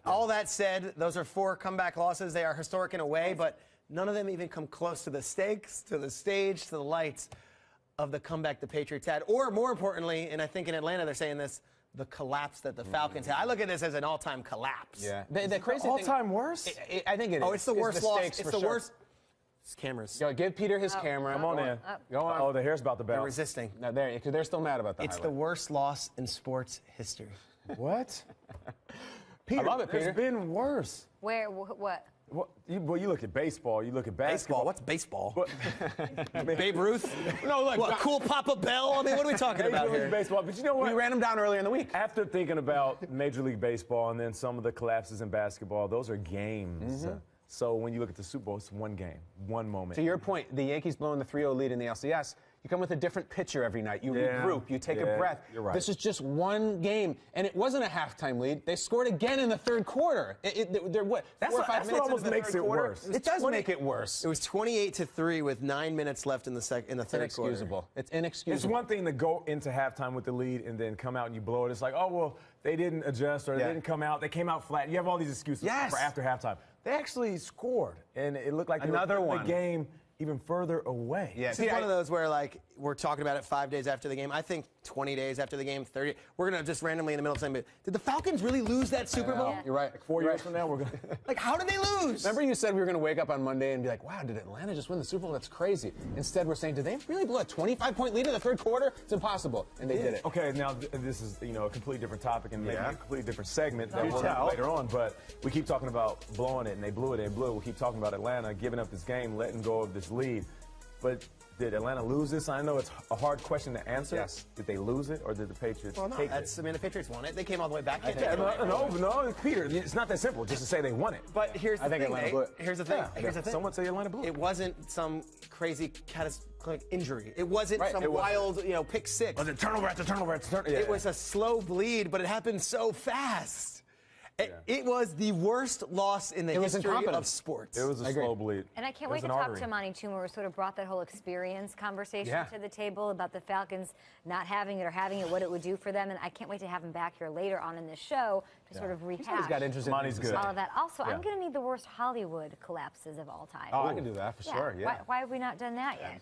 All that said, those are 4 comeback losses. They are historic in a way, but none of them even come close to the stakes, to the stage, to the lights of the comeback the Patriots had. Or more importantly, and I think in Atlanta they're saying this, the collapse that the Falcons had. I look at this as an all-time collapse. Yeah. The crazy all-time worst? I think it is. Oh, it's the worst loss. It's the sure. worst. It's cameras. Yo, give Peter his camera. Come on in. Go on. Oh, the hair's about to bounce. They're resisting. No, because they're still mad about that. It's the worst loss in sports history. What? Peter, I love it, Peter. It's been worse. Where? What? Well, you look at baseball, you look at Baseball? basketball. What's baseball? What? Babe Ruth? No, look. What, cool Papa Bell? I mean, what are we talking about Major here? League Baseball, but you know what? We ran him down earlier in the week. After thinking about Major League Baseball and then some of the collapses in basketball, those are games. So when you look at the Super Bowl, it's one game, one moment. To your point, the Yankees blowing the 3-0 lead in the LCS, you come with a different pitcher every night. You regroup, you take a breath. You're right. This is just one game, and it wasn't a halftime lead. They scored again in the third quarter. They're what? That's 4 or 5 what minutes almost into the makes third it quarter? worse. It does make it worse. It was 28-3 with 9 minutes left in the third quarter. Inexcusable. It's inexcusable. It's one thing to go into halftime with the lead and then come out and you blow it. It's like, oh, well, they didn't adjust or they didn't come out. They came out flat. You have all these excuses for after halftime. They actually scored, and it looked like they were putting the game even further away. Yeah, it's one of those where, like, we're talking about it 5 days after the game. I think 20 days after the game, 30. We're going to just randomly in the middle of saying, did the Falcons really lose that Super Bowl? Yeah. You're right. Like 4 years from now, we're going to. Like, how did they lose? Remember you said we were going to wake up on Monday and be like, wow, did Atlanta just win the Super Bowl? That's crazy. Instead, we're saying, did they really blow a 25-point lead in the third quarter? It's impossible. And they did it. Okay, now this is, a completely different topic and maybe a completely different segment that we'll have later on, but we keep talking about blowing it, and they blew it, We'll keep talking about Atlanta giving up this game, letting go of this lead. But did Atlanta lose this? I know it's a hard question to answer. Yes. Did they lose it, or did the Patriots take it? I mean, the Patriots won it. They came all the way back. No, Peter, it's not that simple just to say they won it. But here's the thing. Here's the thing. Here's the thing. Someone say Atlanta blew it. It wasn't some crazy catastrophic injury. It wasn't some wild, pick six. Was it turnover after turnover after turnover? Yeah. It was a slow bleed, but it happened so fast. It was the worst loss in the history of sports. It was a slow bleed. And I can't wait to talk to Monty Toomer, who sort of brought that whole experience conversation to the table about the Falcons not having it or having it, what it would do for them. And I can't wait to have him back here later on in the show to sort of rehash He's got interest in Monty's good. all of that. Also, I'm going to need the worst Hollywood collapses of all time. Oh, I can do that for sure, Why have we not done that yet?